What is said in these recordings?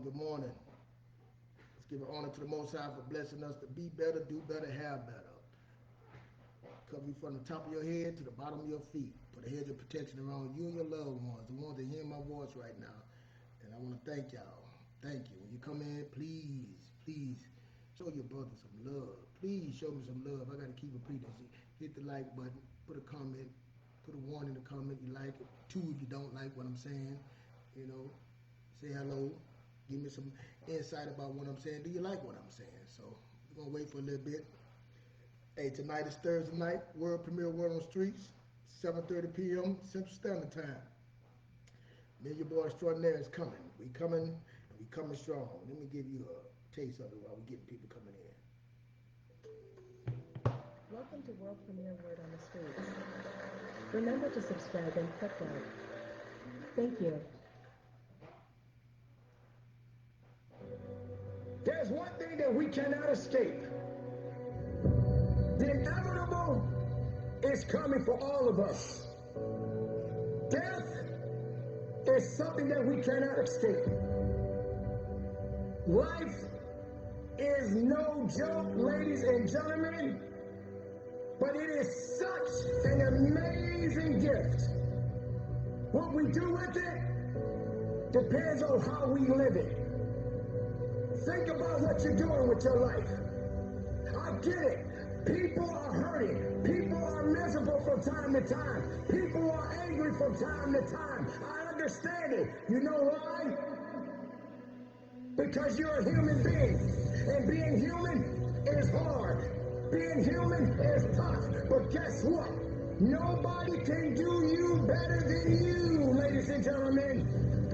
good morning. Let's give honor to the Most High for blessing us to be better, do better, have better. Cover you from the top of your head to the bottom of your feet. Put a hedge of protection around you and your loved ones, the ones that hear my voice right now. And I want to thank y'all. Thank you. When you come in, please show your brother some love. Please show me some love. I got to keep repeating. Hit the like button, put a comment, put a one in the comment you like it. Two if you don't like what I'm saying. You know, say hello. Give me some insight about what I'm saying. Do you like what I'm saying? So we're going to wait for a little bit. Hey, tonight is Thursday night, world premiere Word on the Streets, 7:30 p.m. Central Standard Time. Me and your boy Extraordinaire is coming. We coming, and we coming strong. Let me give you a taste of it while we getting people coming in. Welcome to World Premiere Word on the Streets. Remember to subscribe and click like. Thank you. There's one thing that we cannot escape. The inevitable is coming for all of us. Death is something that we cannot escape. Life is no joke, ladies and gentlemen, but it is such an amazing gift. What we do with it depends on how we live it. Think about what you're doing with your life. I get it. People are hurting. People are miserable from time to time. People are angry from time to time. I understand it. You know why? Because you're a human being. And being human is hard. Being human is tough. But guess what? Nobody can do you better than you, ladies and gentlemen.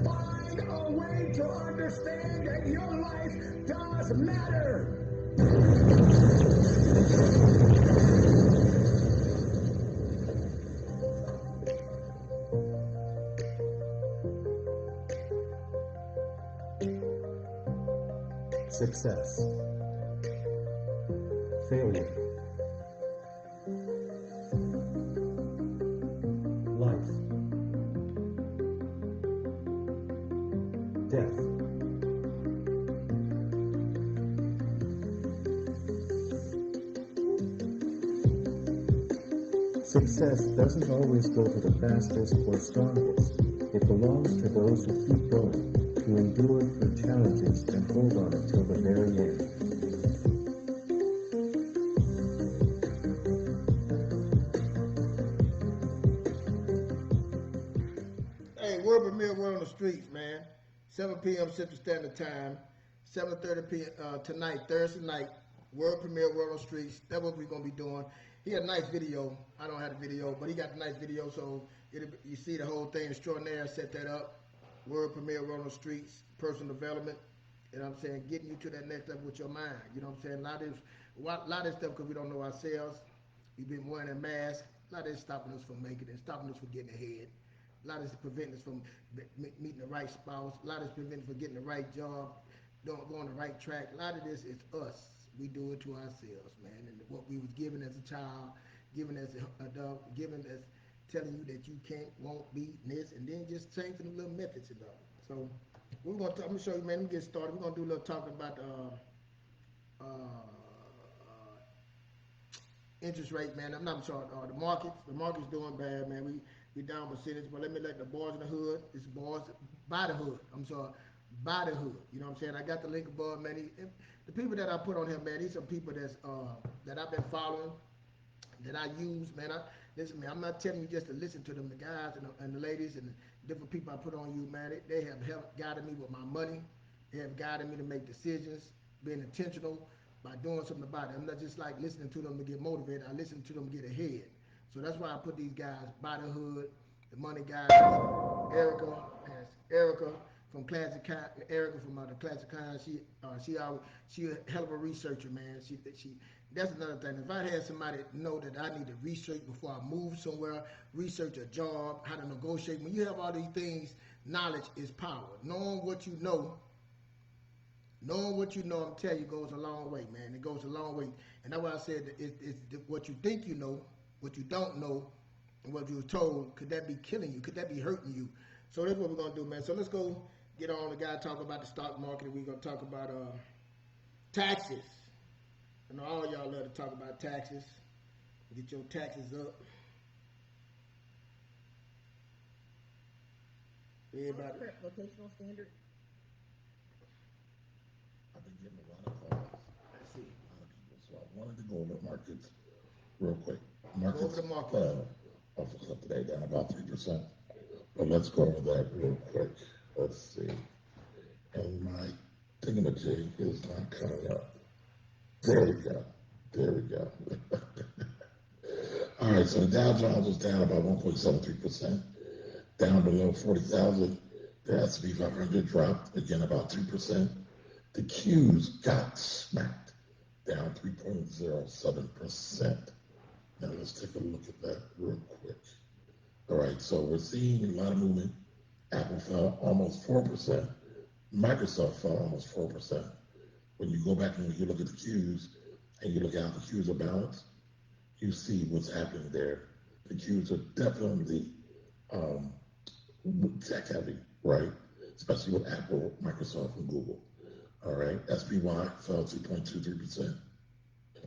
Find a way to understand that your life does matter. Success, failure, life, death. Success doesn't always go to the fastest or strongest. It belongs to those who keep going, who endure through challenges and hold on until the very end. Hey, world premiere Word on the Streets, man. 7 p.m. Central Standard Time. 7:30 p.m. Tonight, Thursday night. World premiere Word on the Streets. That's what we're going to be doing. He had a nice video. I don't have the video, but he got a nice video, so you see the whole thing. Extraordinaire set that up. World premiere Word on the Streets, personal development. You know what I'm saying? Getting you to that next level with your mind. You know what I'm saying? A lot of this stuff because we don't know ourselves. We've been wearing a mask. A lot of this stopping us from making it, stopping us from getting ahead. A lot of this preventing us from meeting the right spouse. A lot of this preventing us from getting the right job, going the right track. A lot of this is us. We do it to ourselves, man. And what we was given as a child, given as an adult, given as telling you that you can't, won't be, this, and then just changing the little methods and all. So I'm gonna show you, man. Let me get started. We're gonna do a little talking about interest rate, man. I'm sorry, the markets. The market's doing bad, man. We down percentage, but let me let the boys in the hood. It's boys by the hood. I'm sorry, by the hood. You know what I'm saying? I got the link above, man. The people that I put on here, man, these are people that I've been following, that I use, man. Listen, man, I'm not telling you just to listen to them, the guys and the ladies and the different people I put on you, man. They have helped guided me with my money. They have guided me to make decisions, being intentional by doing something about it. I'm not just like listening to them to get motivated. I listen to them to get ahead. So that's why I put these guys by the hood, the money guys, Ericka from Classic Kind, Ericka from the Classic Kind. She a hell of a researcher, man. She that's another thing. If I had somebody know that I need to research before I move somewhere, research a job, how to negotiate. When you have all these things, knowledge is power. Knowing what you know, I'm telling you, goes a long way, man. It goes a long way. And that's why I said that it's what you think you know, what you don't know, and what you were told. Could that be killing you? Could that be hurting you? So that's what we're going to do, man. So let's go get on the guy talk about the stock market. We're gonna talk about taxes. I know all y'all love to talk about taxes. Get your taxes up. Everybody. Current vocational standard. I've been getting a lot of calls. Let's see. A lot of people. So I wanted to go over markets real quick. Go over the market. Off the clip today, down about 3%. But let's go over that real quick. Let's see. And my thingamajig is not coming up. There we go. There we go. All right, so the Dow Jones was down about 1.73%, down below 40,000. The S&P 500 dropped again about 2%. The Qs got smacked, down 3.07%. Now let's take a look at that real quick. All right, so we're seeing a lot of movement. Apple fell almost 4%. Microsoft fell almost 4%. When you go back and you look at the Qs and you look at how the Qs are balanced, you see what's happening there. The Qs are definitely tech heavy, right? Especially with Apple, Microsoft, and Google. All right, SPY fell 2.23%.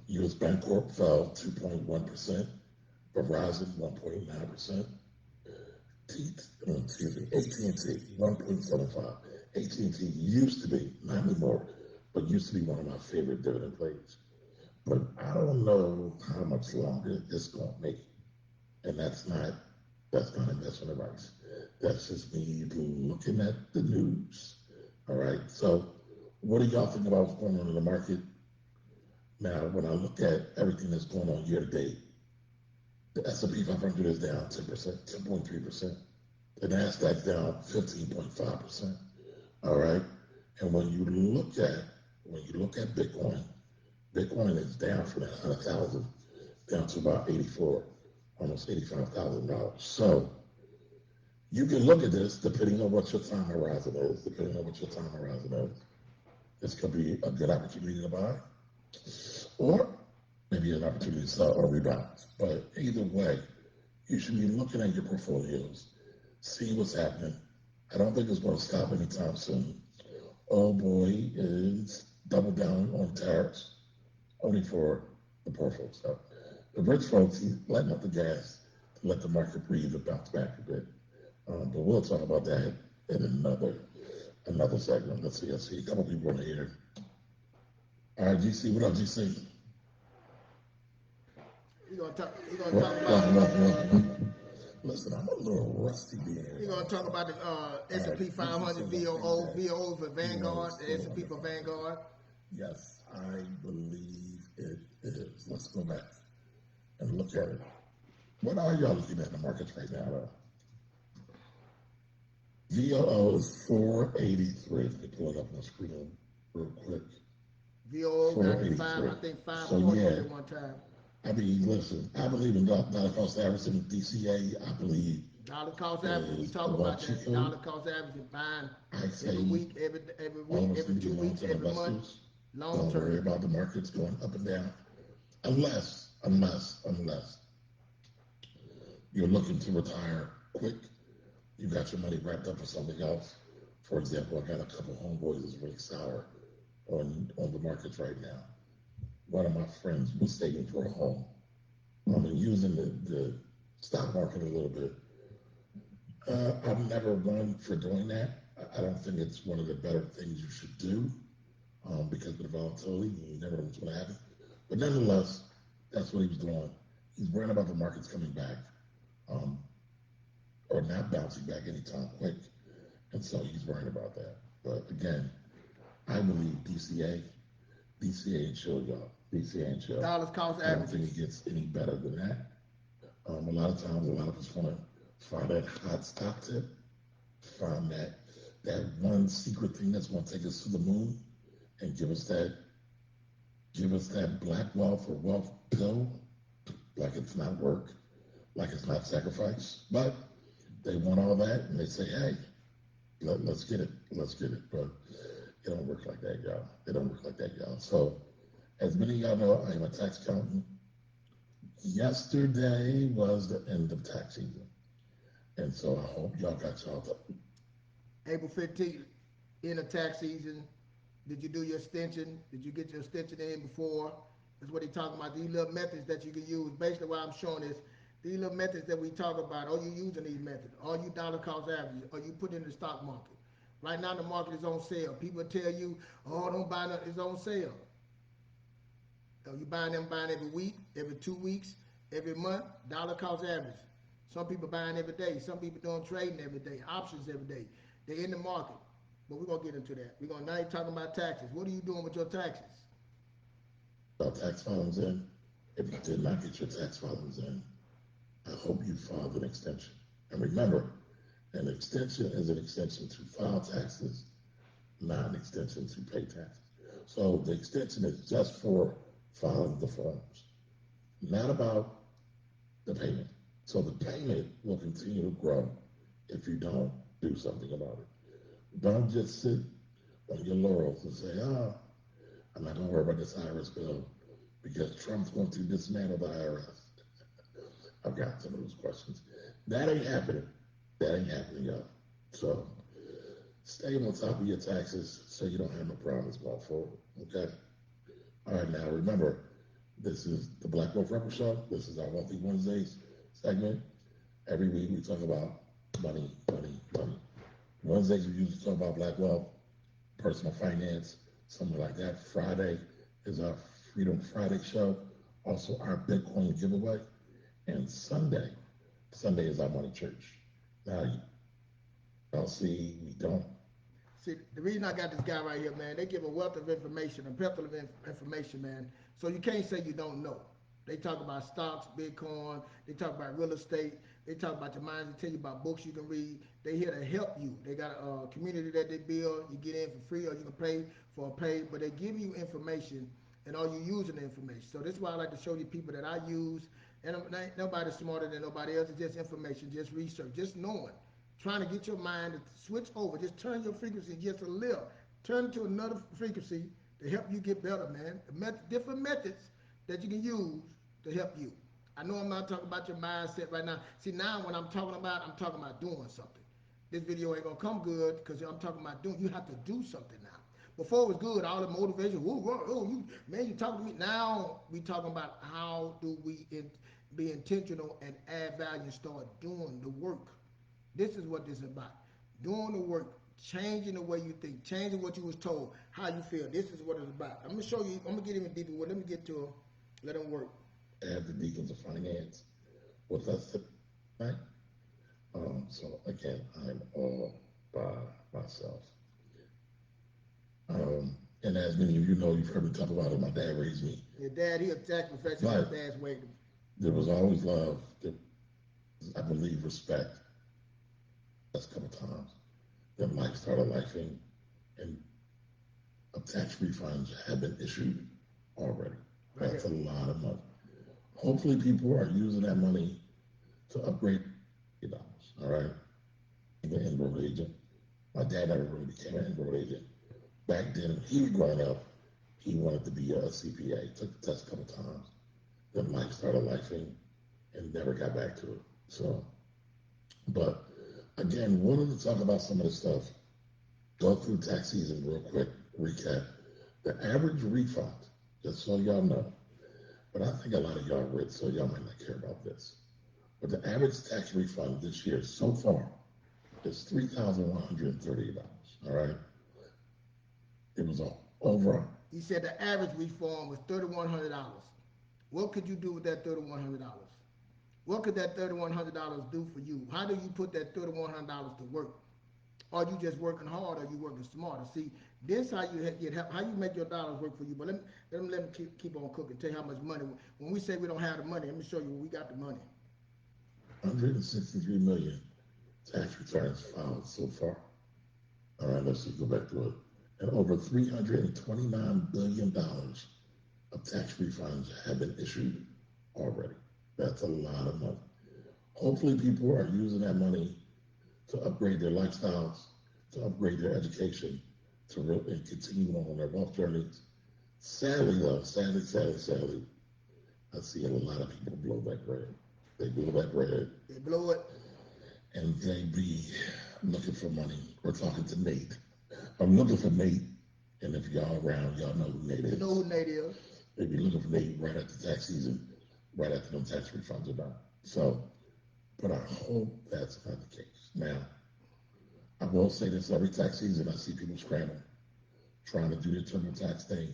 US Bancorp fell 2.1%. Verizon 1.9%. AT&T 1.75. AT&T used to be, not anymore, but used to be one of my favorite dividend plays. But I don't know how much longer it's going to make. And that's not investment advice. That's just me looking at the news. All right. So what do y'all think about what's going on in the market? Now, when I look at everything that's going on year to date, the S&P 500 is down 10%, 10.3%. The NASDAQ down 15.5%. All right. And when you look at Bitcoin, Bitcoin is down from that 100,000 down to about 84, almost $85,000. So you can look at this depending on what your time horizon is. This could be a good opportunity to buy, or maybe an opportunity to sell or rebound. But either way, you should be looking at your portfolios, see what's happening. I don't think it's going to stop anytime soon. Oh boy, is double down on tariffs, only for the poor folks. So the rich folks, he's letting up the gas to let the market breathe and bounce back a bit. But we'll talk about that in another segment. Let's see. I see a couple people in here. All right, GC, what up, GC? We're gonna talk about. Listen, I'm a little rusty there. We're gonna talk about the S&P 500 VOO for Vanguard, the S&P for Vanguard. Yes, I believe it is. Let's go back and look at it. What are y'all looking at in the markets right now, though? VOO is 483. Let me pull it up on the screen real quick. VOO got to 5, I think 540 at one time. I mean, listen, I believe in dollar cost averaging DCA. I believe dollar cost average. We talk about that. Dollar cost average buying every week, every 2 weeks, every month. Long term. Don't worry about the markets going up and down, unless you're looking to retire quick. You got your money wrapped up for something else. For example, I got a couple homeboys that's really sour on the markets right now. One of my friends was saving for a home. I've been using the stock market a little bit. I'm never one for doing that. I don't think it's one of the better things you should do because of the volatility. You never know what's going to happen. But nonetheless, that's what he was doing. He's worrying about the markets coming back or not bouncing back anytime quick. And so he's worried about that. But again, I believe DCA and chill, y'all. DCA and chill. Dollars cost average. I don't think it gets any better than that. A lot of times, a lot of us want to find that hot stock tip, find that one secret thing that's going to take us to the moon and give us that black wealth or wealth pill, like it's not work, like it's not sacrifice. But they want all that, and they say, hey, let's get it. But it don't work like that, y'all. So, as many of y'all know, I am a tax accountant. Yesterday was the end of tax season. And so I hope y'all got y'all. April 15th. in the tax season? Did you do your extension? Did you get your extension in before? That's what he's talking about. These little methods that you can use. Basically, what I'm showing is these little methods that we talk about. Are you using these methods? Are you dollar cost average? Are you putting in the stock market? Right now, the market is on sale. People tell you, "Oh, don't buy nothing. It's on sale." So you buying every week, every 2 weeks, every month. Dollar cost average. Some people buying every day. Some people doing trading every day. Options every day. They're in the market. But we're gonna get into that. We're gonna now you're talking about taxes. What are you doing with your taxes? Tax filings in. If you did not get your tax filings in, I hope you filed an extension. And remember, an extension is an extension to file taxes, not an extension to pay taxes. So the extension is just for filing the forms, not about the payment. So the payment will continue to grow if you don't do something about it. Don't just sit on your laurels and say, "Oh, I'm not going to worry about this IRS bill because Trump's going to dismantle the IRS." I've got some of those questions. That ain't happening. That ain't happening, y'all. So stay on top of your taxes so you don't have no problems going forward. Okay? All right, now remember, this is the Black Wealth Record Show. This is our Wealthy Wednesdays segment. Every week we talk about money, money, money. Wednesdays we usually talk about black wealth, personal finance, something like that. Friday is our Freedom Friday show, also our Bitcoin giveaway. And Sunday is our money church. Now, y'all see, we don't. See, the reason I got this guy right here, man, they give a wealth of information, a plethora of information, man. So you can't say you don't know. They talk about stocks, Bitcoin. They talk about real estate. They talk about your minds. They tell you about books you can read. They here to help you. They got a community that they build. You get in for free or you can pay for a pay. But they give you information, and are you using the information? So this is why I like to show you people that I use. And ain't nobody smarter than nobody else. It's just information, just research, just knowing. Trying to get your mind to switch over. Just turn your frequency just a little. Turn it to another frequency to help you get better, man. Different methods that you can use to help you. I know I'm not talking about your mindset right now. See, now when I'm talking about doing something. This video ain't gonna come good because I'm talking about doing. You have to do something now. Before it was good, all the motivation. You talking to me. Now we talking about how do we be intentional and add value and start doing the work. This is what this is about. Doing the work, changing the way you think, changing what you was told, how you feel. This is what it's about. I'm gonna show you. I'm gonna get even deeper. Let me get to them. Let them work. Have the Deacons of Finance with us tonight. So again, I'm all by myself. And as many of you know, you've heard me talk about it. My dad raised me. Your dad, he a tax professional. His dad's waiting. There was always love. I believe respect. That's a couple times. Then life started lifing, and tax refunds have been issued already. That's a lot of money. Hopefully, people are using that money to upgrade $50. All right, I'm an enrolled agent. My dad never really became an enrolled agent. Back then, he was growing up. He wanted to be a CPA. Took the test a couple times. Then life started lifing, and never got back to it. So, but again, wanted to talk about some of the stuff. Go through tax season real quick. Recap. The average refund, just so y'all know, but I think a lot of y'all rich, so y'all might not care about this. But the average tax refund this year so far is $3,130. All right. It was over. He said the average refund was $3,100. What could you do with that $3,100? What could that $3,100 do for you? How do you put that $3,100 to work? Are you just working hard or are you working smarter? See, this how you get help, how you make your dollars work for you. But let me keep on cooking. Tell you how much money. When we say we don't have the money, let me show you where we got the money. 163 million tax returns filed so far. All right, let's see, go back to it. And over $329 billion of tax refunds have been issued already. That's a lot of money. Hopefully people are using that money to upgrade their lifestyles, to upgrade their education, and continue on their wealth journeys. Sadly, though, sadly, I see a lot of people blow that bread. They blow that bread. They blow it. And they be looking for money. We're talking to Nate. I'm looking for Nate, and if y'all around, y'all know who Nate is. You know who Nate is. They be looking for Nate right after tax season, right after them tax refunds are done. So, but I hope that's not the case. Now, I will say this: every tax season, I see people scrambling, trying to do the TurboTax thing,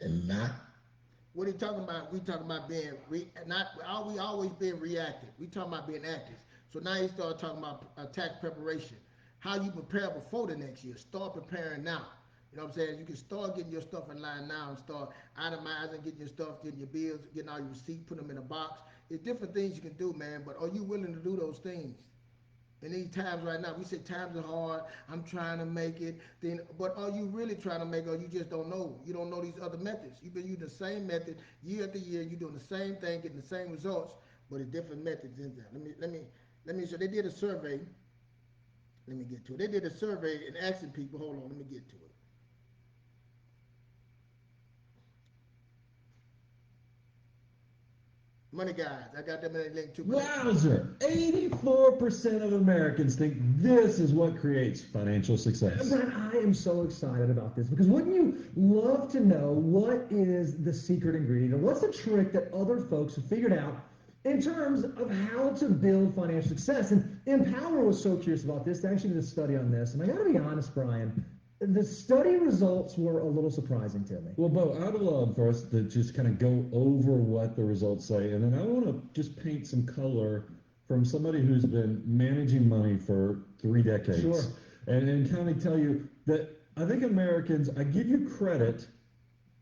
and not. What are you talking about? We talking about being not. We always being reactive. We talking about being active. So now you start talking about tax preparation. How you prepare before the next year. Start preparing now. You know what I'm saying? You can start getting your stuff in line now and start itemizing, getting your stuff, getting your bills, getting all your receipts, putting them in a box. It's different things you can do, man. But are you willing to do those things? In these times right now, we say times are hard. I'm trying to make it. But are you really trying to make it, or you just don't know? You don't know these other methods. You've been using the same method year after year. You're doing the same thing, getting the same results, but it's different methods in there. Let me. So they did a survey. Let me get to it. They did a survey and asking people. Hold on. Let me get to it. Money guys, I got them in a link too. Wowzer! 84% of Americans think this is what creates financial success. Brian, I am so excited about this because wouldn't you love to know what is the secret ingredient or what's the trick that other folks have figured out in terms of how to build financial success? And Empower was so curious about this. They actually did a study on this. And I got to be honest, Brian, the study results were a little surprising to me. Well, Bo, I'd love for us to just kind of go over what the results say, and then I want to just paint some color from somebody who's been managing money for 3 decades. Sure. And kind of tell you that I think Americans, I give you credit,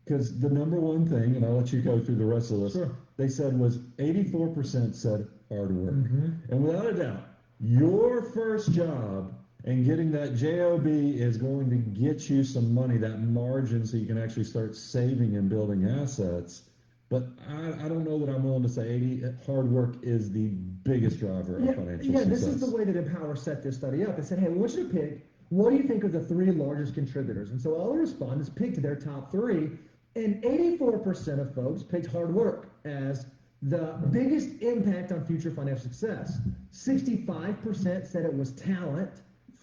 because the number one thing, and I'll let you go through the rest of this, Sure. they said was 84% said hard work. Mm-hmm. And without a doubt, your first job and getting that job is going to get you some money, that margin, so you can actually start saving and building assets. But I don't know that I'm willing to say hard work is the biggest driver of financial success. This is the way that Empower set this study up. They said, hey, we want you to pick, what do you think are the 3 largest contributors? And so all the respondents picked their top 3, and 84% of folks picked hard work as the biggest impact on future financial success. 65% said it was talent.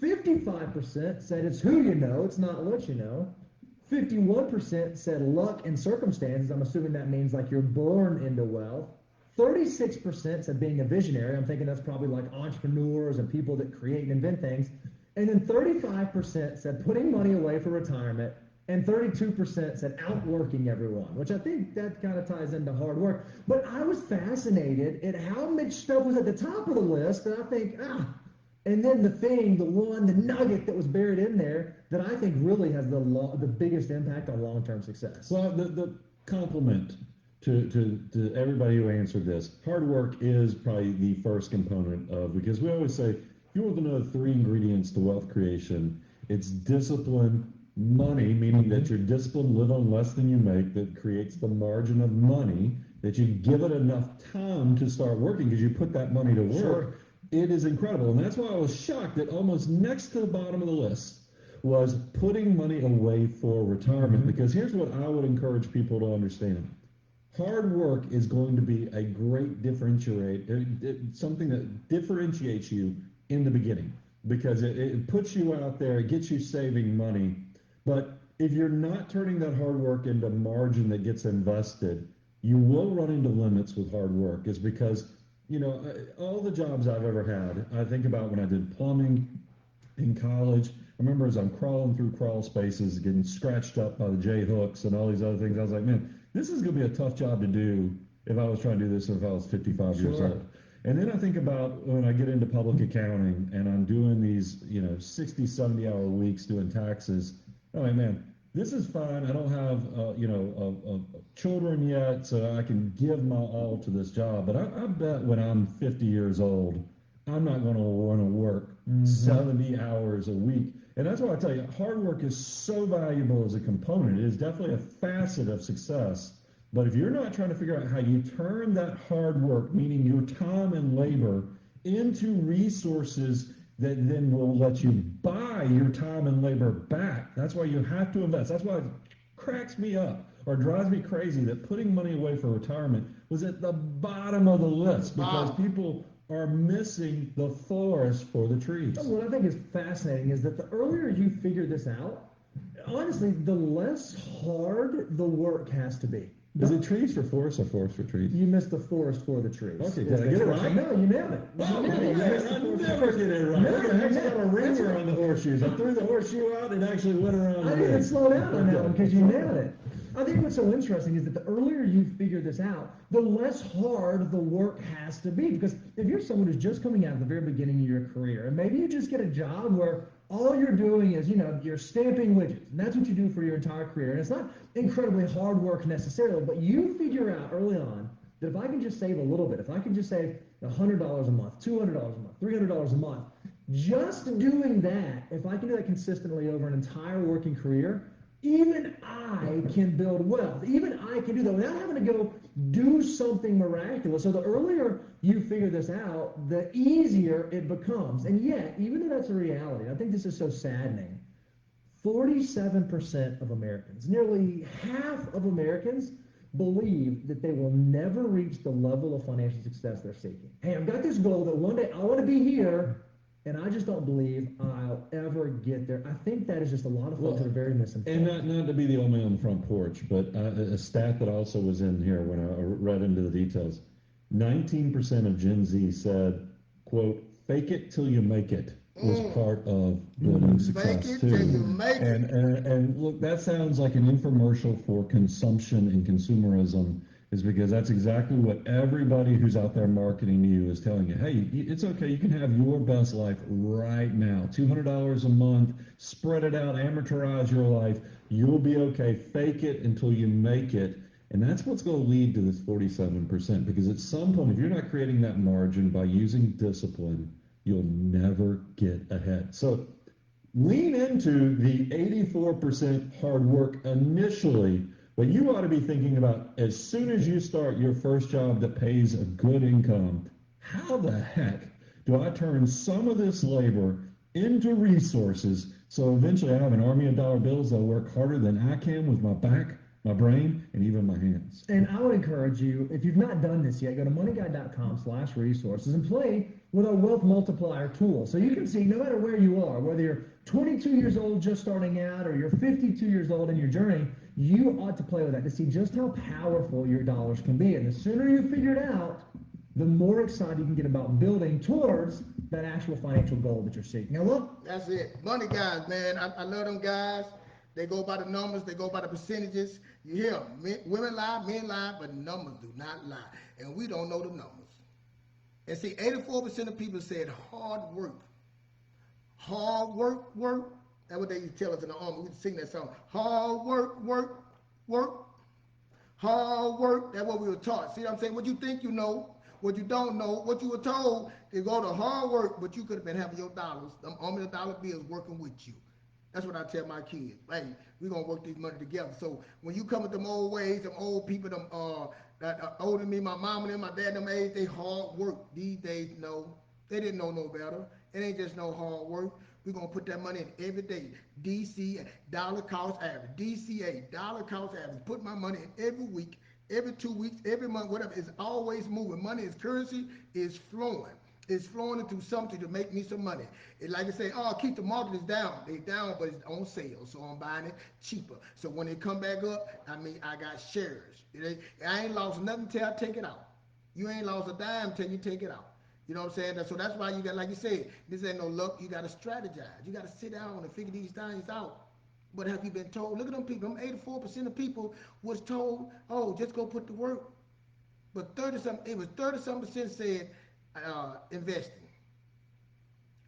55% said it's who you know, it's not what you know. 51% said luck and circumstances. I'm assuming that means like you're born into wealth. 36% said being a visionary. I'm thinking that's probably like entrepreneurs and people that create and invent things. And then 35% said putting money away for retirement. And 32% said outworking everyone, which I think that kind of ties into hard work. But I was fascinated at how much stuff was at the top of the list, and I think, and then the nugget that was buried in there that I think really has the biggest impact on long-term success. Well, the compliment to everybody who answered this, hard work is probably the first component of, because we always say, if you want to know the 3 ingredients to wealth creation, it's discipline, money, meaning that you're disciplined, live on less than you make, that creates the margin of money, that you give it enough time to start working because you put that money to work. Sure. It is incredible. And that's why I was shocked that almost next to the bottom of the list was putting money away for retirement. Because here's what I would encourage people to understand. Hard work is going to be a great something that differentiates you in the beginning, because it puts you out there, it gets you saving money. But if you're not turning that hard work into margin that gets invested, you will run into limits with hard work. Is because, all the jobs I've ever had, I think about when I did plumbing in college. I remember as I'm crawling through crawl spaces, getting scratched up by the J-hooks and all these other things, I was like, man, this is going to be a tough job to do if I was trying to do this if I was 55 years old. And then I think about when I get into public accounting and I'm doing these, 60, 70-hour weeks doing taxes. I'm like, man, this is fine. I don't have, children yet, so I can give my all to this job. But I bet when I'm 50 years old, I'm not going to want to work 70 hours a week. And that's why I tell you, hard work is so valuable as a component. It is definitely a facet of success. But if you're not trying to figure out how you turn that hard work, meaning your time and labor, into resources that then will let you buy your time and labor back, that's why you have to invest. That's why it cracks me up or drives me crazy that putting money away for retirement was at the bottom of the list, because people are missing the forest for the trees. What I think is fascinating is that the earlier you figure this out, honestly, the less hard the work has to be. Is it trees for forests or forest for trees? You missed the forest for the trees. Okay, did I get it right? No, you nailed it. Oh, man, I never get it right. No, I actually got a ringer on the horseshoes. I threw the horseshoe out and it actually went around. I didn't even slow down on that one because you nailed it. I think what's so interesting is that the earlier you figure this out, the less hard the work has to be. Because if you're someone who's just coming out at the very beginning of your career, and maybe you just get a job where all you're doing is, you're stamping widgets, and that's what you do for your entire career. And it's not incredibly hard work necessarily, but you figure out early on that if I can just save a little bit, if I can just save $100 a month, $200 a month, $300 a month, just doing that, if I can do that consistently over an entire working career, even I can build wealth. Even I can do that without having to go do something miraculous. So the earlier you figure this out, the easier it becomes. And yet, even though that's a reality, I think this is so saddening. 47% of Americans, nearly half of Americans, believe that they will never reach the level of financial success they're seeking. Hey, I've got this goal that one day I want to be here, and I just don't believe I'll ever get there. I think that is just a lot of folks that are very misinformed. And not to be the old man on the front porch, but a stat that also was in here when I read into the details, 19% of Gen Z said, quote, fake it till you make it was part of building success Fake it too. till you make it. And look, that sounds like an infomercial for consumption and consumerism, is because that's exactly what everybody who's out there marketing to you is telling you. Hey, it's okay. You can have your best life right now. $200 a month, spread it out, amortize your life. You'll be okay. Fake it until you make it. And that's what's going to lead to this 47%, because at some point, if you're not creating that margin by using discipline, you'll never get ahead. So lean into the 84% hard work initially. But you ought to be thinking about, as soon as you start your first job that pays a good income, how the heck do I turn some of this labor into resources so eventually I have an army of dollar bills that work harder than I can with my back, my brain, and even my hands? And I would encourage you, if you've not done this yet, go to moneyguy.com/resources and play with our wealth multiplier tool. So you can see no matter where you are, whether you're 22 years old just starting out or you're 52 years old in your journey, you ought to play with that to see just how powerful your dollars can be. And the sooner you figure it out, the more excited you can get about building towards that actual financial goal that you're seeking. Now look, That's it. Money guys, man. I love them guys. They go by the numbers. They go by the percentages. You hear them. Women lie, men lie, but numbers do not lie. And we don't know the numbers. And see, 84% of people said hard work. Hard work, work. That's what they used to tell us in the army. We'd sing that song. Hard work, work, work. Hard work. That's what we were taught. See what I'm saying? What you think you know, what you don't know, what you were told, to go to hard work, but you could have been having your dollars, them army of dollar bills working with you. That's what I tell my kids. Hey, we're going to work this money together. So when you come with them old ways, them old people, them that are older than me, my mom and them, my dad, them age, they hard work. These days, no. They didn't know no better. It ain't just no hard work. We're going to put that money in every day. DC, dollar cost average. DCA, dollar cost average. Put my money in every week, every 2 weeks, every month, whatever. It's always moving. Money is currency, is flowing. It's flowing into something to make me some money. It's like I say, oh, keep the market is down. They down, but it's on sale, so I'm buying it cheaper. So when it come back up, I got shares. I ain't lost nothing till I take it out. You ain't lost a dime till you take it out. You know what I'm saying? So that's why you got, like you said, this ain't no luck. You got to strategize. You got to sit down and figure these things out. What have you been told? Look at them people. Them 84% of people was told, oh, just go put the work. But 30-something% said investing.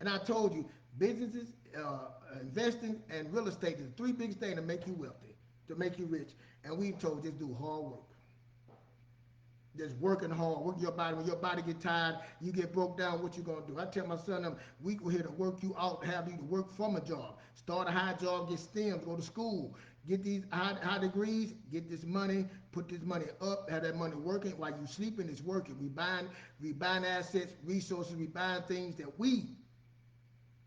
And I told you, businesses, investing, and real estate is the three biggest things to make you wealthy, to make you rich. And we've told just do hard work. Just working hard, work your body. When your body get tired, you get broke down, what you gonna do? I tell my son, we go here to work you out, have you to work from a job. Start a high job, get STEM, go to school, get these high degrees, get this money, put this money up, have that money working. While you sleeping, it's working. We buying assets, resources, we buying things that we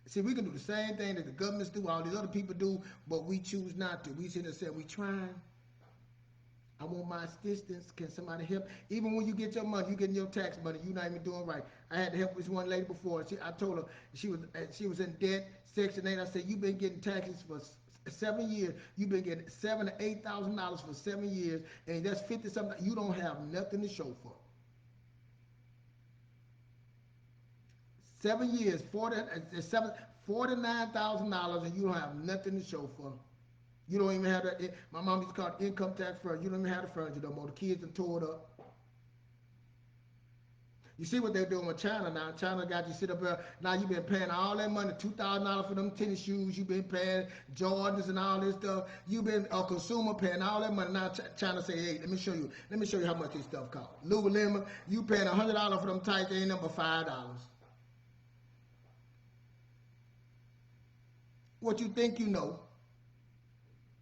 see. We can do the same thing that the governments do, all these other people do, but we choose not to. We sit and say, we trying. I want my assistance. Can somebody help? Even when you get your money, you getting your tax money, you're not even doing right. I had to help this one lady before. I told her she was in debt, Section 8. I said, you've been getting taxes for 7 years. You've been getting $7,000 to $8,000 for 7 years, and that's 50 something. You don't have nothing to show for. 7 years, $49,000, and you don't have nothing to show for. You don't even have that. My mom used to call it income tax furniture. You don't even have the furniture no more. The kids are tore it up. You see what they're doing with China now. China got you sit up there. Now you've been paying all that money, $2,000 for them tennis shoes. You've been paying Jordans and all this stuff. You've been a consumer paying all that money. Now China say, hey, let me show you how much this stuff costs. Lululemon, you paying $100 for them tights. They ain't number $5. What you think you know,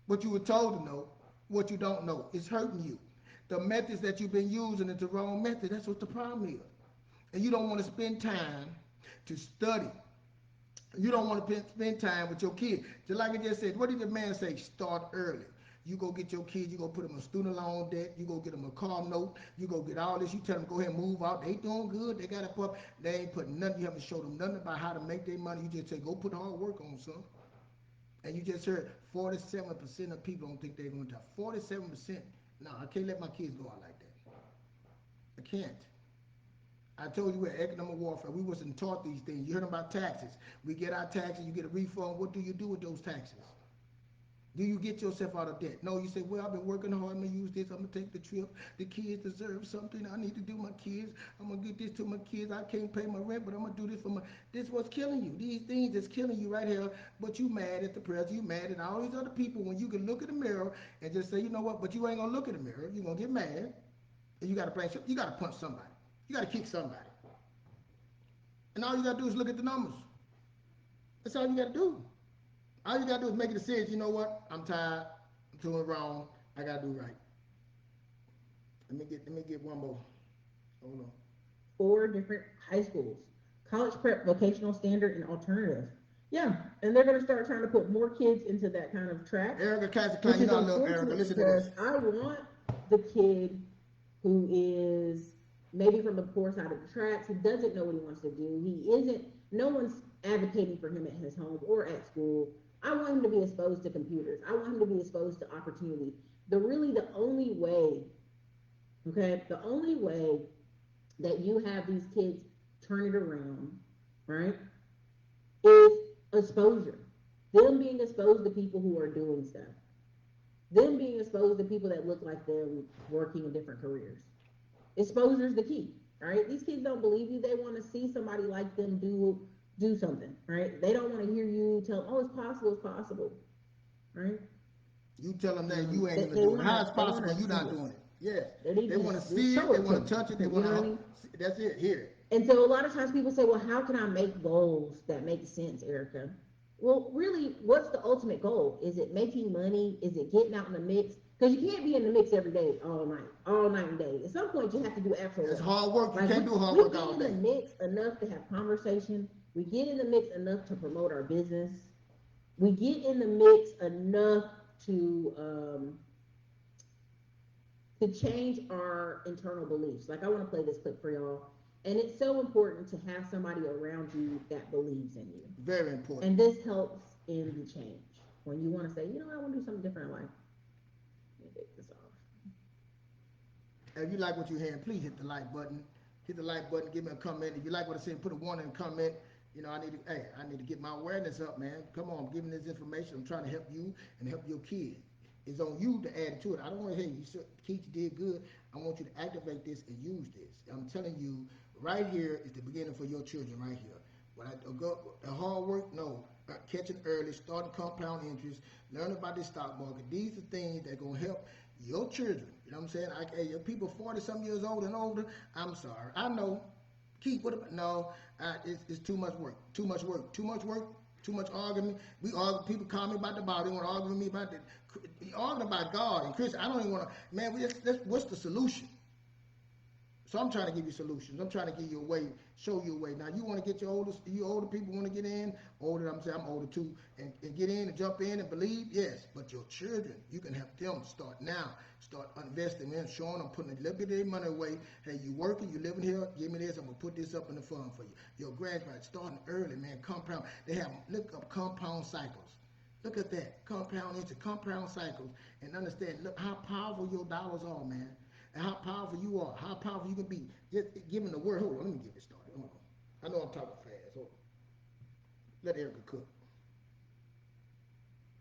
what you were told to know, what you don't know, it's hurting you. The methods that you've been using is the wrong method. That's what the problem is. And you don't want to spend time to study. You don't want to spend time with your kids. Just like I just said, what did the man say? Start early. You go get your kids, you go put them on student loan debt, you go get them a car note, you go get all this, you tell them go ahead and move out. They doing good, they got a pup, they ain't putting nothing, you haven't showed them nothing about how to make their money. You just say, go put hard work on, son. And you just heard 47% of people don't think they're going to die. 47%. No, I can't let my kids go out like that. I can't. I told you we're economic warfare. We wasn't taught these things. You heard about taxes. We get our taxes, you get a refund. What do you do with those taxes? Do you get yourself out of debt? No, you say, well, I've been working hard. I'm going to use this. I'm going to take the trip. The kids deserve something. I need to do my kids. I'm going to get this to my kids. I can't pay my rent, but I'm going to do this for my... This is what's killing you. These things is killing you right here, but you mad at the president. You mad at all these other people when you can look in the mirror and just say, you know what, but you ain't going to look in the mirror. You're going to get mad, and you got to blame... You got to punch somebody. You got to kick somebody. And all you got to do is look at the numbers. That's all you got to do. All you got to do is make a decision. You know what? I'm tired. I'm doing wrong. I got to do right. Let me get one more. Hold on. 4 different high schools. College prep, vocational standard, and alternative. Yeah, and they're going to start trying to put more kids into that kind of track. Ericka, you know I love Ericka. Listen to this. I want the kid who is maybe from the poor side of the tracks, who doesn't know what he wants to do. No one's advocating for him at his home or at school. I want him to be exposed to computers. I want him to be exposed to opportunity. The only way that you have these kids turn it around, right, is exposure. Them being exposed to people who are doing stuff. Them being exposed to people that look like they're working in different careers. Exposure is the key, right? These kids don't believe you. They want to see somebody like them do something, right? They don't want to hear you tell them, oh, it's possible, right? You tell them that you ain't going to do it. How it's possible you're not doing it. Yes. They want to see it. They want to touch it. They want to, that's it, hear it. And so a lot of times people say, well, how can I make goals that make sense, Ericka? Well, really, what's the ultimate goal? Is it making money? Is it getting out in the mix? Because you can't be in the mix every day, all night and day. At some point, you have to do actual work. It's hard work. You can't do hard work all day. We get in the mix enough to have conversation. We get in the mix enough to promote our business. We get in the mix enough to change our internal beliefs. Like, I want to play this clip for y'all. And it's so important to have somebody around you that believes in you. Very important. And this helps in the change. When you want to say, you know, I want to do something different in life. Take this off. If you like what you're hearing, please hit the like button. Hit the like button. Give me a comment. If you like what I said, put a 1 in the comment. You know, I need to get my awareness up, man. Come on, I'm giving this information. I'm trying to help you and help your kids. It's on you to add to it. I don't want to hear you. Keith, you did good. I want you to activate this and use this. I'm telling you, right here is the beginning for your children. Right here. When I go the hard work, no. Catching early, starting compound interest, learn about the stock market. These are things that are going to help your children. You know what I'm saying? Hey, your people 40-some years old and older, I'm sorry. I know. Keith, what about? No, it's too much work. Too much work. Too much work. Too much argument. We argue. People call me about the Bible. They want to argue with me about that. Arguing about God and Christian. I don't even want to. Man, what's the solution? So I'm trying to give you solutions. I'm trying to give you a way, show you a way. Now you want to get your older people want to get in, older, I'm saying I'm older too, and get in and jump in and believe, yes. But your children, you can help them start now. Start investing in, showing them, putting a little bit of their money away. Hey, you working, you living here, give me this, I'm gonna put this up in the fund for you. Your grandparents starting early, man, compound. They have, look up compound cycles. Look at that, compound into compound cycles, and understand, look how powerful your dollars are, man. And how powerful you are, how powerful you can be. Just giving the word. Hold on, let me get this started. Hold on. I know I'm talking fast. Hold on. Let Ericka cook.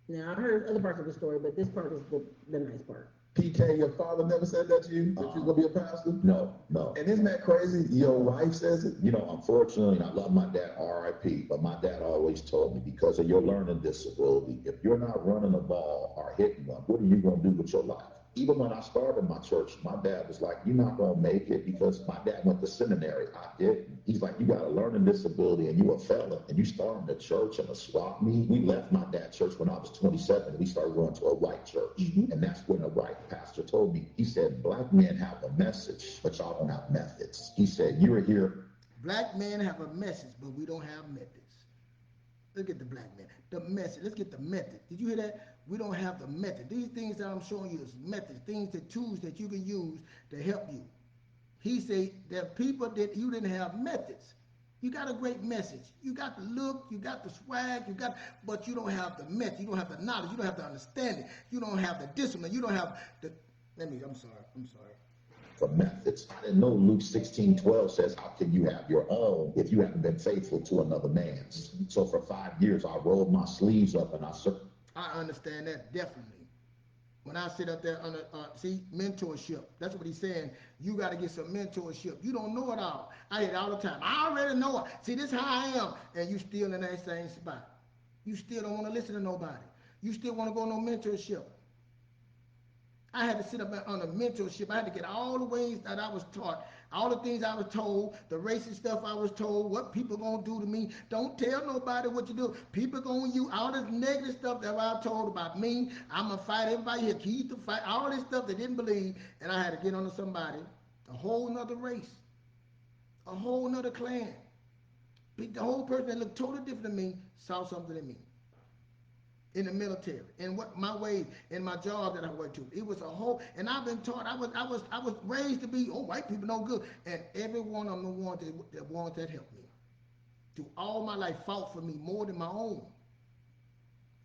Now, I heard other parts of the story, but this part is the nice part. PK, your father never said that to you, that you're gonna be a pastor? No. And isn't that crazy? Your wife says it. Unfortunately, and I love my dad, R.I.P., but my dad always told me, because of your learning disability, if you're not running a ball or hitting one, what are you gonna do with your life? Even when I started my church, my dad was like, you're not going to make it, because my dad went to seminary. I didn't. He's like, you got a learning disability and you a felon and you starting a church and a swap meet. We left my dad's church when I was 27. We started going to a white church. And that's when the white pastor told me, he said, black men have a message, but y'all don't have methods. He said, you're here. Black men have a message, but we don't have methods. Look at the black man. The message. Let's get the method. Did you hear that? We don't have the method. These things that I'm showing you is methods, tools that you can use to help you. He said there are people that you didn't have methods. You got a great message. You got the look, you got the swag, but you don't have the method. You don't have the knowledge. You don't have the understanding. You don't have the discipline. You don't have the. I'm sorry. For methods. I didn't know Luke 16:12 says, how can you have your own if you haven't been faithful to another man's? So for 5 years, I rolled my sleeves up and I understand that definitely. When I sit up there under, mentorship, that's what he's saying. You got to get some mentorship. You don't know it all. I hear it all the time. I already know it. See, this is how I am. And you still in that same spot. You still don't want to listen to nobody. You still want to go on no mentorship. I had to sit up on a mentorship. I had to get all the ways that I was taught, all the things I was told, the racist stuff I was told, what people gonna do to me. Don't tell nobody what you do. People gonna use all this negative stuff that I was told about me. I'm gonna fight everybody here. Keep the fight. All this stuff they didn't believe, and I had to get onto somebody, a whole nother race, a whole nother clan. The whole person that looked totally different than me saw something in me. In the military, in what my way, in my job that I worked to, it was a whole. And I've been taught. I was raised to be. Oh, white people no good. And every one of them that helped me. Through all my life, fought for me more than my own.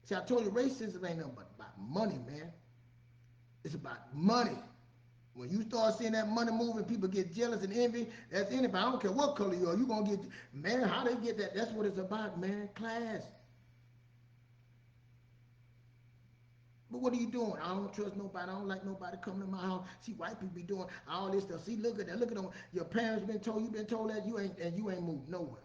See, I told you, racism ain't nothing but about money, man. It's about money. When you start seeing that money moving, people get jealous and envy. That's anybody. I don't care what color you are. You gonna get, man. How they get that? That's what it's about, man. Class. But what are you doing? I don't trust nobody. I don't like nobody coming to my house. See, white people be doing all this stuff. See, look at that. Look at them. Your parents been told. You been told that you ain't moved nowhere.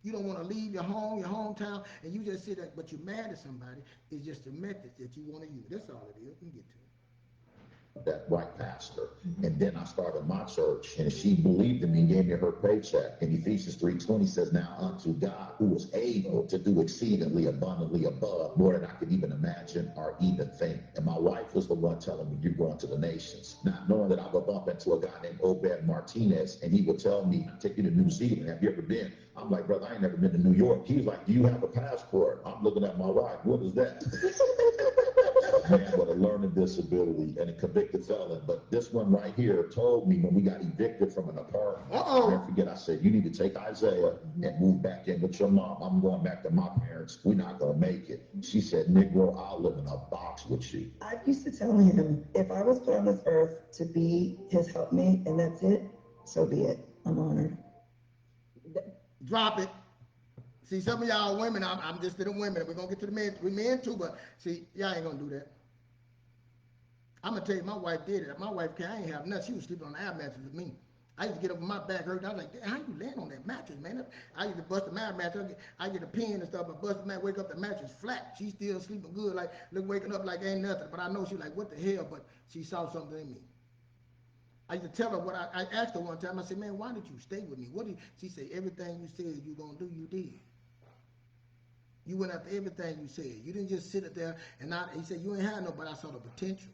You don't want to leave your home, your hometown, and you just sit there. But you're mad at somebody. It's just the methods that you want to use. That's all it is. Let me get to it. That white pastor. And then I started my church, and she believed in me and gave me her paycheck. And Ephesians 3:20 says, now unto God, who is able to do exceedingly abundantly above more than I could even imagine or even think. And my wife was the one telling me, you're going to the nations, not knowing that I would bump into a guy named Obed Martinez, and he would tell me, take you to New Zealand. Have you ever been? I'm like, brother, I ain't never been to New York. He was like, do you have a passport? I'm looking at my wife. What is that? A man with a learning disability and a convicted felon. But this one right here told me when we got evicted from an apartment. I'll never forget, I said, you need to take Isaiah and move back in with your mom. I'm going back to my parents. We're not going to make it. She said, Negro, I'll live in a box with you. I used to tell him, if I was put on this earth to be his helpmate and that's it, so be it. I'm honored. Drop it. See, some of y'all women, I'm just to the women. We're going to get to the men. We men too, but see, y'all ain't going to do that. I'm going to tell you, my wife did it. My wife, I ain't have nothing. She was sleeping on the air mattress with me. I used to get up, my back hurt. I was like, how you laying on that mattress, man? I used to bust the mattress. I get a pin and stuff, but bust the mattress, wake up, the mattress flat. She's still sleeping good, like, look, waking up like ain't nothing. But I know she's like, what the hell? But she saw something in me. I used to tell her what I asked her one time. I said, man, why did you stay with me? She said, everything you said you going to do, you did. You went after everything you said. You didn't just sit there and not. He said, you ain't had no, but I saw the potential.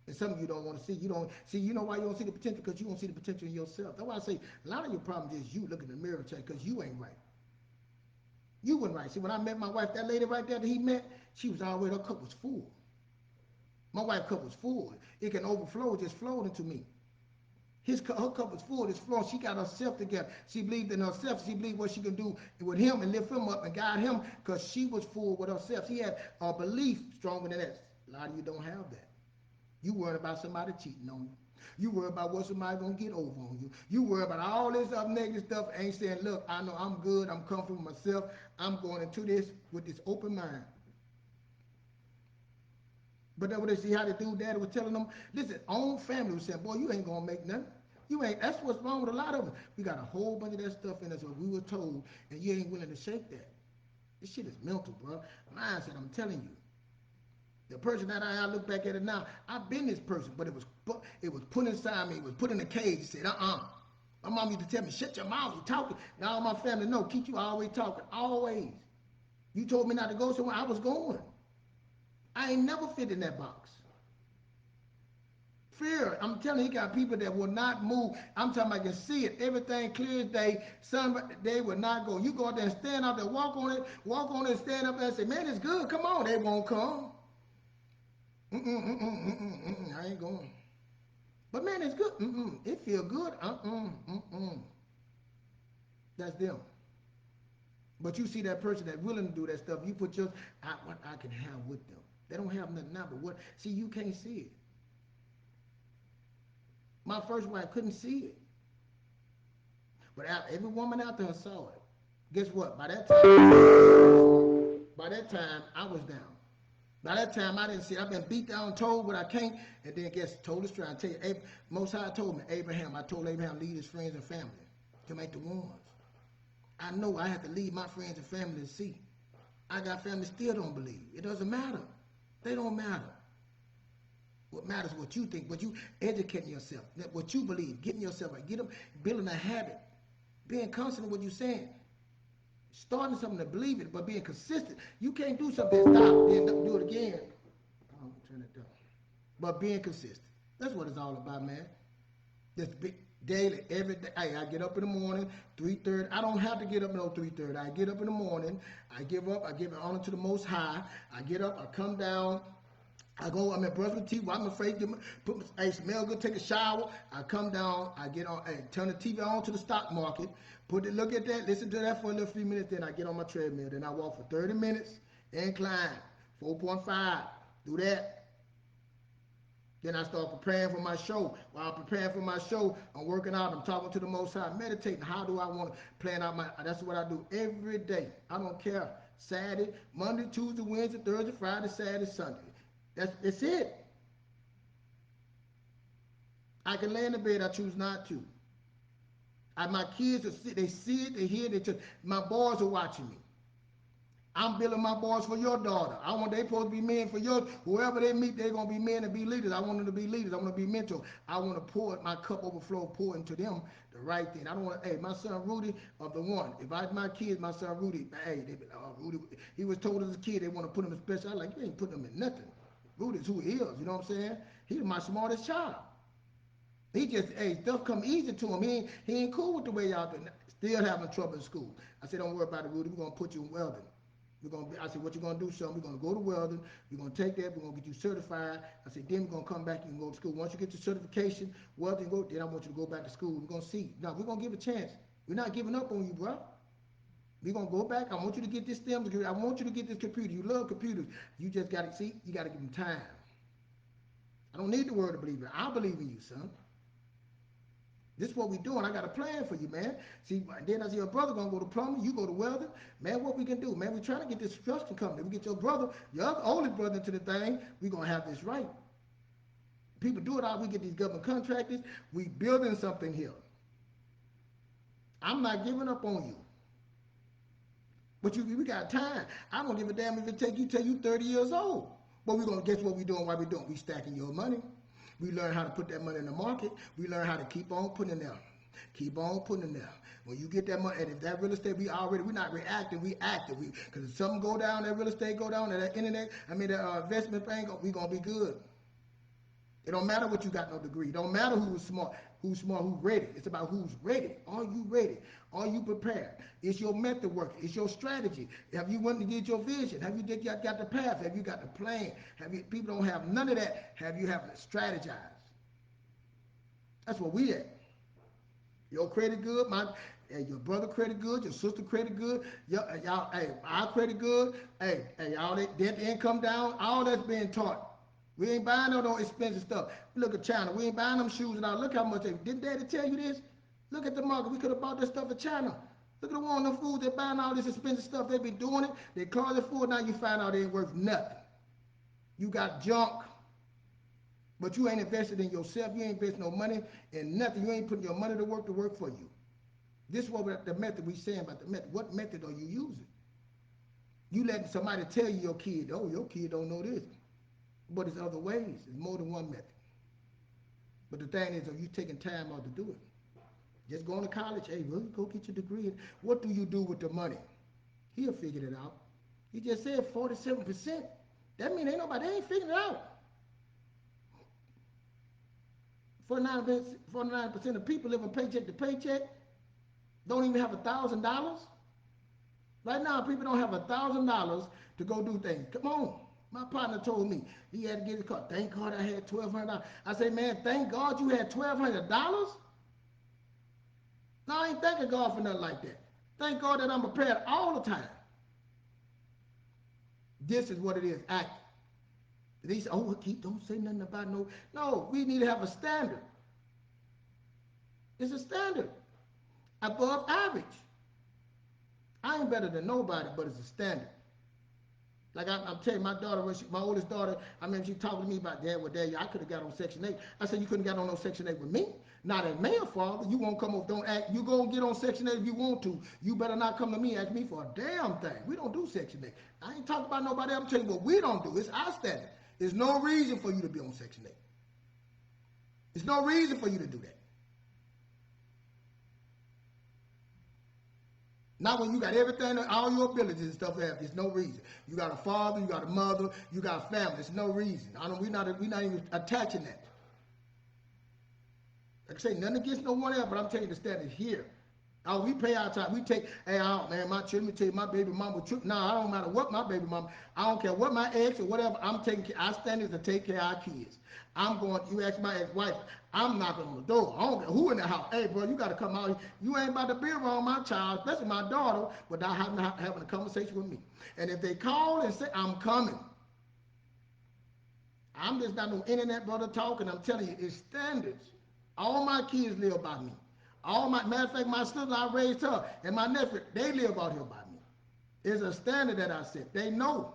And some of you don't want to see. You don't see. You know why you don't see the potential? Because you don't see the potential in yourself. That's why I say a lot of your problems is you looking in the mirror and check because you ain't right. You wasn't right. See, when I met my wife, that lady right there that he met, she was already, her cup was full. My wife's cup was full. It can overflow, it just flowed into me. Her cup was full, it's flowing. She got herself together. She believed in herself. She believed what she could do with him and lift him up and guide him because she was full with herself. She had a belief stronger than that. A lot of you don't have that. You worried about somebody cheating on you. You worry about what somebody gonna get over on you. You worry about all this other negative stuff. Ain't saying, look, I know I'm good. I'm comfortable with myself. I'm going into this with this open mind. But then when they see how the dude daddy was telling them, listen, own family was saying, boy, you ain't gonna make nothing. You ain't. That's what's wrong with a lot of us. We got a whole bunch of that stuff in us what we were told, and you ain't willing to shake that. This shit is mental, bro. Mindset, I'm telling you. The person that I look back at it now, I've been this person, but it was put inside me. It was put in a cage. It said, My mom used to tell me, shut your mouth, you talking. Now all my family know, keep you always talking, always. You told me not to go somewhere, I was going. I ain't never fit in that box. Fear, I'm telling you, you got people that will not move. I'm talking about, I can see it, everything clear as day. They will not go. You go out there and stand out there, walk on it, and stand up there and say, man, it's good, come on. They won't come. I ain't going. But man, it's good. It feel good. That's them. But you see that person that's willing to do that stuff, you put what I can have with them. They don't have nothing now, but what? See, you can't see it. My first wife couldn't see it. But every woman out there saw it. Guess what? By that time, I was down. By that time, I didn't see it. I've been beat down, told what I can't, and then told the strength. I tell you, Most High told me, I told Abraham, lead his friends and family to make the ones. I know I have to lead my friends and family to see. I got family still don't believe. It doesn't matter. They don't matter. What matters is what you think, what you educating yourself, what you believe, getting yourself right, building a habit, being constant in what you're saying, starting something to believe it, but being consistent. You can't do something and stop, then do it again. I'll turn it down. But being consistent. That's what it's all about, man. Just daily, every day. Hey, I get up in the morning, 3:30. I don't have to get up no 3:30. I get up in the morning. I give honor to the Most High. I get up, I come down. I go, I'm at brush my teeth, wipe my face, smell good, take a shower. I come down, I get on, turn the TV on to the stock market, look at that, listen to that for a little few minutes, then I get on my treadmill. Then I walk for 30 minutes, incline, 4.5, do that. Then I start preparing for my show. While I'm preparing for my show, I'm working out, I'm talking to the Most High, meditating. How do I want to plan out that's what I do every day. I don't care. Saturday, Monday, Tuesday, Wednesday, Thursday, Friday, Saturday, Sunday. It's it. I can lay in the bed, I choose not to. My kids, they see it, they hear it, my boys are watching me. I'm building my boys for your daughter. They supposed to be men for whoever they meet, they're going to be men and be leaders. I want them to be leaders. I want to be mentors. I want to pour my cup overflow, pour into them the right thing. I don't want to, my son Rudy of the one. If my kids, my son Rudy, Rudy, he was told as a kid they want to put him in special. I'm like, you ain't putting him in nothing. Rudy's who he is, you know what I'm saying? He's my smartest child. He just, stuff come easy to him. He ain't cool with the way y'all doing. Still having trouble in school. I said, don't worry about it, Rudy. We're going to put you in welding. I said, what you going to do, son? We're going to go to welding. We're going to take that. We're going to get you certified. I said, then we're going to come back and go to school. Once you get your certification, welding, then I want you to go back to school. We're going to see. Now, we're going to give a chance. We're not giving up on you, bro. We're going to go back. I want you to get this STEM degree. I want you to get this computer. You love computers. You just got to see. You got to give them time. I don't need the word to believe in. I believe in you, son. This is what we're doing. I got a plan for you, man. See, then I see your brother going to go to plumbing. You go to welding. Man, what we can do, man, we're trying to get this construction company. We get your brother, your other oldest brother into the thing. We're going to have this right. People do it out. We get these government contractors. We building something here. I'm not giving up on you. But we got time. I don't give a damn if it take you till you 30 years old. But we're going to guess what we're doing while we're doing. We stacking your money. We learn how to put that money in the market. We learn how to keep on putting it there. Keep on putting it there. When you get that money, and if that real estate, we're not reacting, we active. Because if something go down, that real estate go down, that internet, the investment thing, we going to be good. It don't matter what you got no degree. It don't matter who's smart, who's ready. It's about who's ready. Are you ready? Are you prepared? Is your method working? Is your strategy? Have you went to get your vision? Have you got the path? Have you got the plan? People don't have none of that. Have you have to strategize? That's what we at. Your credit good, your brother credit good, your sister credit good, y'all, hey, our credit good, hey, y'all debt income down, all that's being taught. We ain't buying no expensive stuff. Look at China. We ain't buying them shoes and all. Look how much didn't Daddy tell you this? Look at the market. We could have bought this stuff in China. Look at the one of them fools. They're buying all this expensive stuff. They be doing it. They close it for. Now you find out it ain't worth nothing. You got junk, but you ain't invested in yourself. You ain't invested no money in nothing. You ain't putting your money to work for you. This is what the method we saying about the method. What method are you using? You letting somebody tell you your kid, oh, your kid don't know this. But it's other ways. It's more than one method. But the thing is, are you taking time out to do it? Just going to college, hey, well, go get your degree. What do you do with the money? He'll figure it out. He just said 47%. That means they ain't figuring it out. 49% of people living paycheck to paycheck don't even have $1,000. Right now, people don't have $1,000 to go do things. Come on. My partner told me he had to get his car. Thank God I had $1,200. I say, man, thank God you had $1,200? No, I ain't thanking God for nothing like that. Thank God that I'm prepared all the time. This is what it is, acting. They say, oh, don't say nothing about no. No, we need to have a standard. It's a standard. Above average. I ain't better than nobody, but it's a standard. Like I'm telling you, my daughter, my oldest daughter, I mean, she talking to me about, Dad, I could have got on Section 8. I said, you couldn't get on no Section 8 with me. Not as male father. You won't come up, don't act. You go and get on Section 8 if you want to. You better not come to me and ask me for a damn thing. We don't do Section 8. I ain't talking about nobody else. I'm telling you what we don't do. It's our standard. There's no reason for you to be on Section 8. There's no reason for you to do that. Not when you got everything, all your abilities and stuff. There's no reason. You got a father, you got a mother, you got a family. There's no reason. We're not even attaching that. Like I say, nothing against no one else, but I'm telling you the standard here. Oh, we pay our time. We take, hey, man, my children, let me tell you, my baby mama, I don't matter what my baby mama, I don't care what my ex or whatever, I'm taking care, our standard is to take care of our kids. You ask my ex-wife, I'm knocking on the door. I don't care who in the house. Hey, bro, you got to come out here. You ain't about to be around my child, especially my daughter, without having a conversation with me. And if they call and say, I'm coming, I'm just not no internet brother talking. I'm telling you, it's standards. All my kids live by me. Matter of fact, my sister, I raised her, and my nephew, they live out here by me. It's a standard that I set. They know.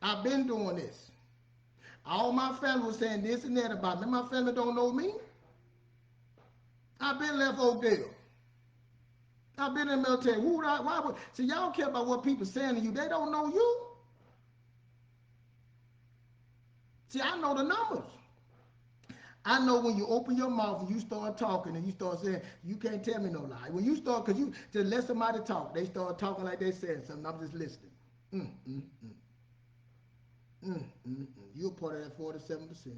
I've been doing this. All my family was saying this and that about me. My family don't know me. I've been left Oakdale. I've been in the military. See, y'all care about what people saying to you. They don't know you. See, I know the numbers. I know when you open your mouth and you start talking and you start saying, you can't tell me no lie. When you start, because you just let somebody talk, they start talking like they saying something. I'm just listening. You're part of that 47%.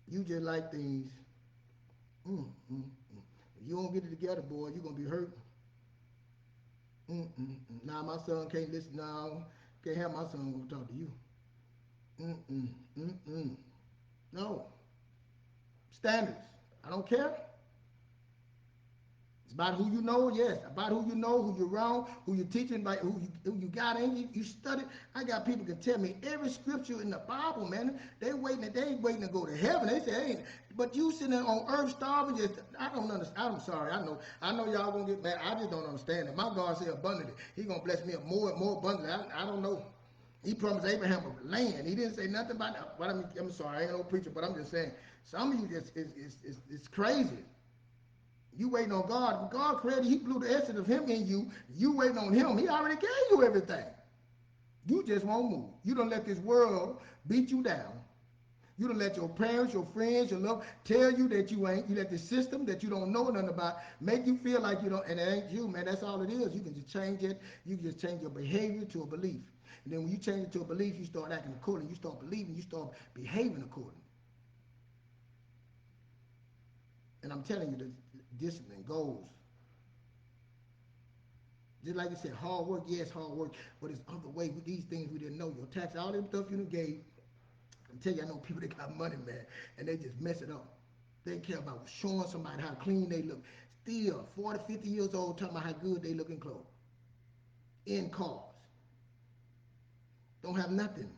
You just like things. If you don't get it together, boy, you're going to be hurt. Now my son can't listen. Now, can't have my son go talk to you. No. Standards. I don't care. It's about who you know, yes. About who you know, who you're around, who you're teaching, by who you got in, you study. I got people can tell me every scripture in the Bible, man. They ain't waiting to go to heaven. They say, hey, but you sitting there on earth starving, I don't understand. I'm sorry, I know y'all gonna get mad. I just don't understand it. My God said abundantly. He gonna bless me more and more abundantly. I don't know. He promised Abraham a land. He didn't say nothing about that. But I'm sorry, I ain't no preacher, but I'm just saying, some of you it's crazy. You waiting on God. When God created, he blew the essence of him in you. You waiting on him. He already gave you everything. You just won't move. You don't let this world beat you down. You don't let your parents, your friends, your love tell you that you ain't. You let the system that you don't know nothing about make you feel like you don't, and it ain't you, man. That's all it is. You can just change it. You can just change your behavior to a belief. And then when you change it to a belief, you start acting according. You start believing, you start behaving according. And I'm telling you, the discipline goes. Just like you said, hard work, yes, hard work, but it's other way with these things we didn't know. Your tax, all them stuff you done gave. I tell you, I know people that got money, man, and they just mess it up. They care about showing somebody how clean they look. Still, 40, 50 years old, talking about how good they look in clothes. In cars. Don't have nothing.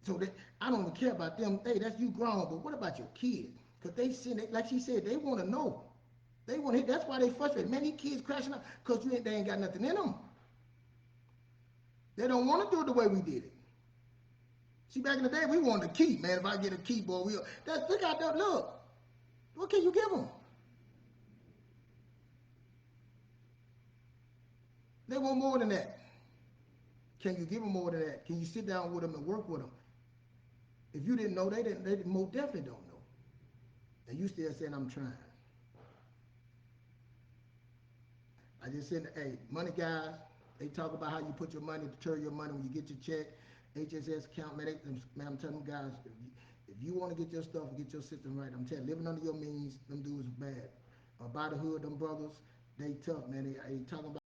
So I don't even care about them. Hey, that's you grown, but what about your kids? Because like she said, they want to know. They want to. That's why they frustrated. Man, these kids crashing up because they ain't got nothing in them. They don't want to do it the way we did it. See, back in the day, we wanted to keep, man. If I get a keyboard, look out there, look. What can you give them? They want more than that. Can you give them more than that? Can you sit down with them and work with them? If you didn't know, they most definitely don't know. And you still saying, I'm trying. I just said, hey, money guys, they talk about how you put your money, deter your money when you get your check. HSS account, man, I'm telling you guys, if you want to get your stuff and get your system right, I'm telling you, living under your means, them dudes are bad. By the hood, them brothers, they tough, man. They talking about